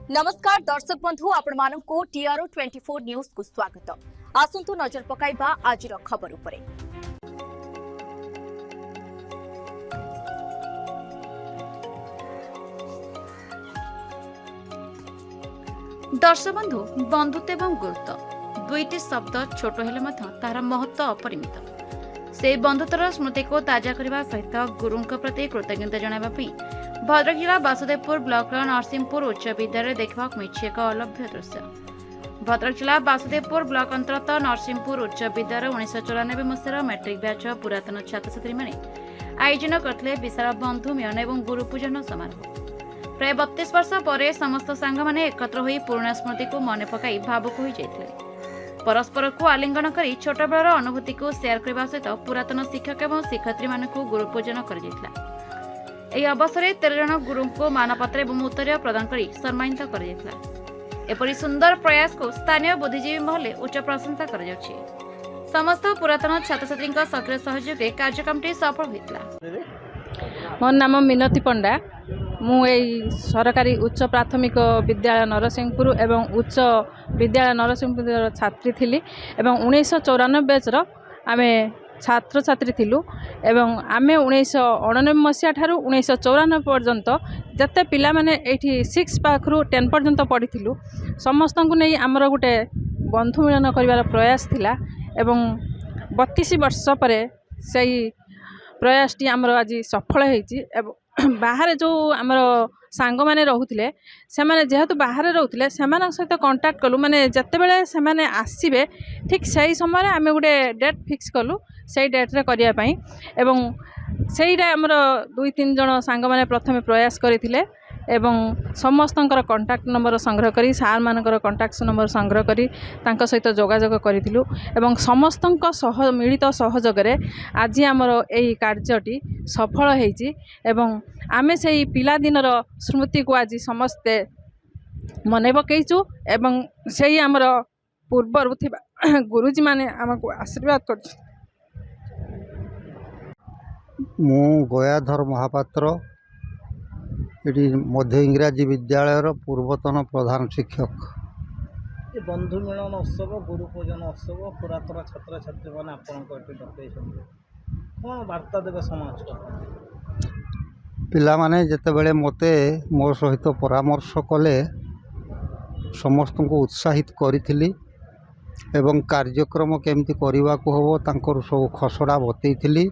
नमस्कार दर्शक बंधु आपण मानक टीआरओ 24 न्यूज को स्वागत। आसंतु नजर पकाइबा आज खबर उपरे। दर्शक बंधु बंधुत्व एवं गुरुत्व दुईटी शब्द छोट हेले तार महत्व अपरिमित। से बंधुत्वर स्मृति को ताजा करने सहित गुरु प्रति कृतज्ञता जनावाई भद्रक जिला बासुदेवपुर ब्लॉक नरसिंहपुर उच्च विद्यालय देखा मिली एक अलभ्य दृश्य। भद्रक जिला बासुदेवपुर ब्लॉक अंतर्गत नरसिंहपुर उच्च विद्यालय 1994 मसीह मैट्रिक बैच पुरातन छात्र छात्री आयोजन करते विशाल बंधु मिलन और गुरुपूजन समारोह। प्राय 32 वर्ष पर समस्त सांग मैंने एकत्र हो पुराणा स्मृति को मन पकाई भावुक हो जाते परस्पर को आलिंगन कर छोट बेलर अनुभूति को शेयर करने सहित पुरातन शिक्षक और शिक्षयित्री मान गुरुपूजन कर अवसर 13 जन गुरु को मानपत्र और उत्तर प्रदान कर सम्मानित कर सुंदर प्रयास को स्थानीय बुद्धिजीवी महल उच्च प्रशंसा कर समस्त पुरातन छात्र छात्री सक्रिय सहयोग कार्यक्रम सफल होता। मोर नाम मिनती पंडा मु सरकारी उच्च प्राथमिक विद्यालय नरसिंहपुर एवं उच्च विद्यालय नरसिंहपुर छात्री थी एवं 1994 बैच आमे छात्र छात्री थिलु एवं आमे 1989 मसीहा ठारू 1994 पर्यंत जते पिला माने एठी 6 पाखरु 10 पर्यंत पढ़ी थिलु समस्त को नहीं आमर गोटे बंधु मिलन करिवार प्रयास थिला एवं 32 वर्ष पर सही प्रयासटी आमर आज सफल होईची। बाहर जो आमर सांग माने रहुथिले से माने जेहेतु बाहर रहुथिले सेमान सहित कांटेक्ट कलु माने जते बेले से माने आसीबे ठीक सही समय आमे गोटे डेट फिक्स कलु सही डेट रे करिया पई एवं सेहीटा आमर 2-3 जन सांग माने प्रथमे प्रयास करथिले एवं समस्तंकर कांटेक्ट नंबर संग्रह करी सार मानकर कांटेक्ट नंबर संग्रह करी तांका सहित जोगाजोग करिथिलु एवं समस्तंक सह मिलित सहयोग रे आज आमर एही कार्यटी सफल होईची एवं आमे सेही पिला दिनर स्मृति को आज समस्ते मने पकईचु एवं सेही आमर पूर्व थिबा गुरुजी माने हमको आशीर्वाद कर। मु गयाधर महापात्र ये मध्य इंग्राजी विद्यालय पूर्वतन प्रधान शिक्षक। ये बंधु मिलन उत्सव गुरुपूजन उत्सव पुरातन छात्र छात्री मैंने आपको कौन वार्ता देवे समाज पिला माने जेते बेले मते मो सहित परामर्श कले समस्त को उत्साहित करी एवं कार्यक्रम केमती करने को हम तांकर सब खसड़ा बतई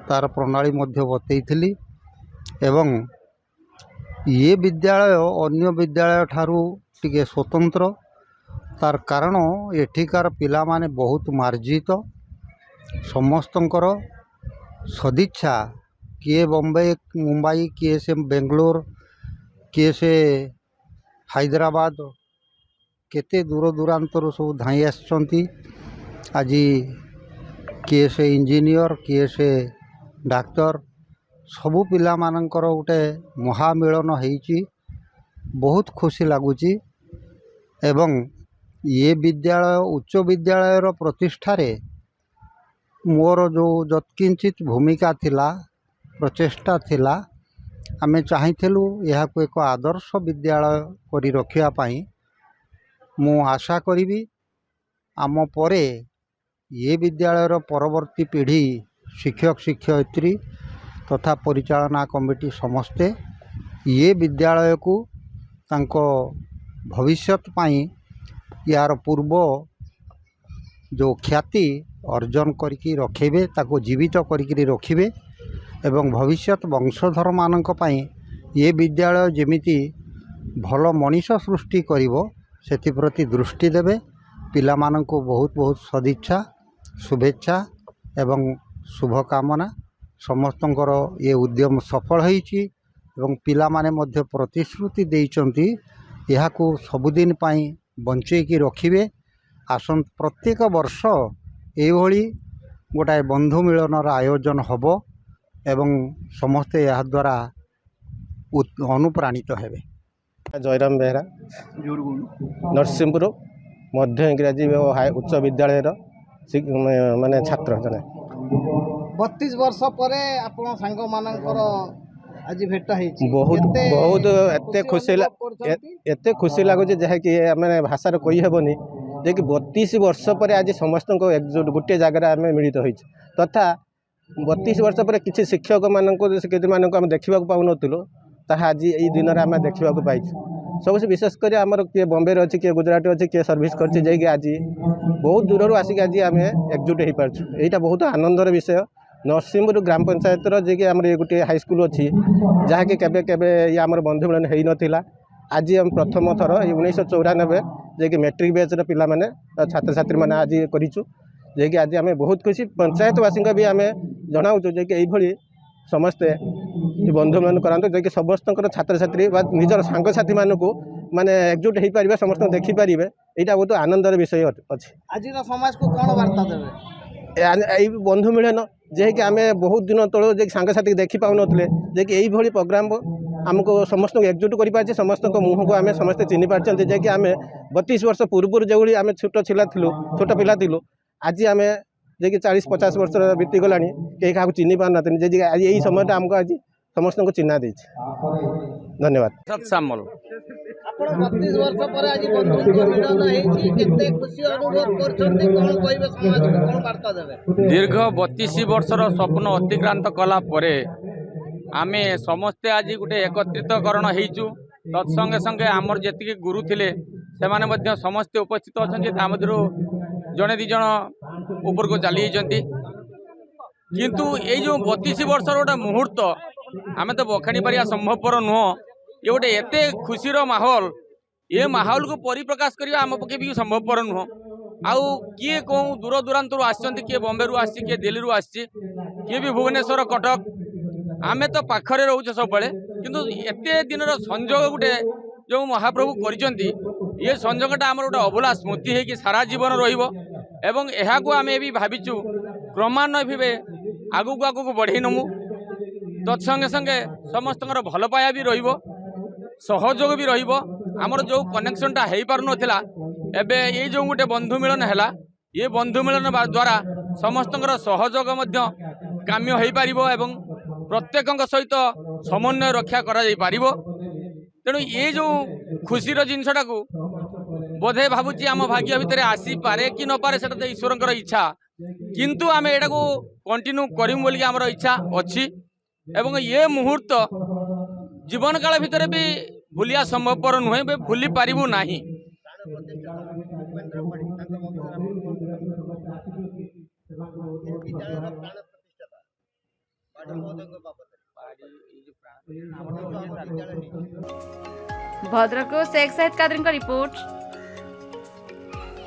तार प्रणाली बतई एवं ये विद्यालय अन्य विद्यालय ठारू टिके स्वतंत्र तार कारण एठिकार पिला माने बहुत मार्जित समस्तंकर सदिच्छा किए बॉम्बे मुंबई किए से बेंगलोर किए से हैदराबाद केते दूर दूरांतर सब धाई आसचंती आज किए से इंजीनियर किए से डाक्तर सबु पिला मानकर गोटे महामिलन होईची बहुत खुशी लगुची एवं ये विद्यालय उच्च विद्यालय प्रतिष्ठा रे मोर जो जत्किंचित भूमिका थिला प्रचेष्टा थिला आमे चाहिथिलु यह को एक आदर्श विद्यालय करी रखिया पाई मु आशा करी आम परे ये विद्यालय परवर्ती पीढ़ी शिक्षक शिक्षयित्री तथा परिचालना कमिटी समस्ते ये विद्यालय को तांको भविष्यत पाई यार पूर्व जो ख्याति अर्जन करके रखेबे ताको जीवित करके रखिबे एवं भविष्यत वंशधर मानक पाई ये विद्यालय जेमिति भल मनीष सृष्टि करिवो सेति प्रति दृष्टि देबे पिला मानक बहुत बहुत सदिच्छा शुभेच्छा एवं शुभकामना समस्तंकर ये उद्यम सफल होईची एवं पिला माने मध्य प्रतिश्रुति देइचंती यह को सबुदिन पाई बंचेकी रखिबे आसन प्रत्येक वर्ष एभली गोटाए बंधु मिलनर आयोजन हब एवं समस्ते यह द्वारा अनुप्राणित हेबे। जयराम बेहरा नरसिंहपुर मध्य इंग्राजी उच्च विद्यालय माने छात्र जने 32 वर्ष पर आपण सांग मानकर आज भेटा ହେଇଛି बहुत କେତେ बहुत एते खुशी ଅନୁଭବ କରୁଛନ୍ତି? एते खुशी लगुच जहाँकि आम भाषार कही हेनी जे कि 32 वर्ष पर आज समस्त एकजुट गोटे जगार आम मिलित हो तथा 32 वर्ष पर किसी शिक्षक मान आम देखा पाऊन ताहा आज ये दिन में आम देखा पाई सब विशेष कर आमर किए बॉम्बे अच्छी किए गुजरात अच्छी किए सर्विस कर आज बहुत दूर आसिक आज आम एकजुट हो पार्छु यहाँ बहुत आनंदर विषय नरसिंहपुर ग्राम पंचायतर जे कि आमर ये गोटे हाईस्कल अच्छी जहाँकि केबे केबे ये आमर बंधु मिलन हो नाला आज हम प्रथम थर 1994 जे कि मैट्रिक बैच पिला माने छात्र छात्री मैंने आज करूँ जे कि आज आम बहुत खुशी पंचायतवासी भी आम जनाऊँ जे कि यही समस्ते बंधु मान कराते जे कि समस्त छात्र छात्री निजर सांगसाथी मानक माने एकजुट हो पारे समस्त देखिपारे यहाँ बहुत आनंदर विषय अच्छे आज समाज को कौन वार्ता देवे बंधु मिलन जे कि आम बहुत दिन तल जे सांगसाथी देखी पाऊन जे कि यही प्रोग्राम आमको समस्त एकजुट कर समस्त मुँह को आम समस्ते चिन्ह पार्टी जे कि आम 32 वर्ष पूर्व जो आम छोट छोट पिला थिलु आज आम जे कि 40-50 वर्ष बीतीगला कहीं क्या चिन्ह पार ना जे आज यही समय आमको आज समस्त को चिन्ह दे धन्यवाद श्यामल ଆପଣ 32 ବର୍ଷ ପରେ ଆଜି ବନ୍ଧୁତ୍ୱ ମିଳନ ହେଇଛି କେତେ ଖୁସି ଅନୁଭବ କରୁଛନ୍ତି କଣ କହିବେ ସମାଜକୁ କଣ ବାର୍ତ୍ତା ଦେବେ दीर्घ 32 वर्षर स्वप्न अतिक्रांत कला परे आमे समस्ते आज गोटे एकत्रितकरण होइचु तत्संगे संगे आमर जेतिके गुरु थिले सेमाने मध्य समस्ते उपस्थित अछन्ति तामदरु जणे दि जण ऊपर को चली जाइछन्ति किंतु ए जो 32 वर्षर गोटे मुहूर्त आमे तो बखाणी पारिया संभवपर नुह ये गोटे एते खुशीर माहौल ये माहौल को परिप्रकाश करवा आम पक्षे भी संभवपर नुह आउ किए कौन दूर दूरांत आसछन्ति किए बॉम्बे रु आसी किए दिल्ली रु आसी किए भी भुवनेश्वर कटक आमे तो पाखरे रोचे सब किंतु एते दिन संजोग गोटे जो महाप्रभु करिसेंति ये संजोगटा आमर गोटे अभुला स्मृति है कि सारा जीवन रहिबो एवं एहाकू आमे भी भाविचु क्रमान्वय भावे आगू आगू बढ़े नमु तत्संगे संगे समस्त भल पाया भी रहिबो सहयोग भी रहिबो आमर जो कनेक्शनटा हो पार नथिला एबे ये जो गोटे बंधु मिलन है ये बंधु मिलन द्वारा समस्त सहयोग काम्य हो पारिबो एवं प्रत्येक सहित समन्वय रक्षा करा जाई पारिबो तेणु ये जो खुशीर जिनसटा को बोधे भावुची आम भाग्य भितर आसी पारे कि न पारे सेटा तो ईश्वरंकर इच्छा किंतु आम एटा को कंटिन्यू करिम बोली आमर इच्छा अच्छी एवं ये मुहूर्त जीवन काल भितर भी भूलिया संभवपर नुहे भूली पारिबु नाही Bhadrak Sheikh Sahid Qadri report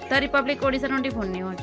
the Republic Odisha 24 news.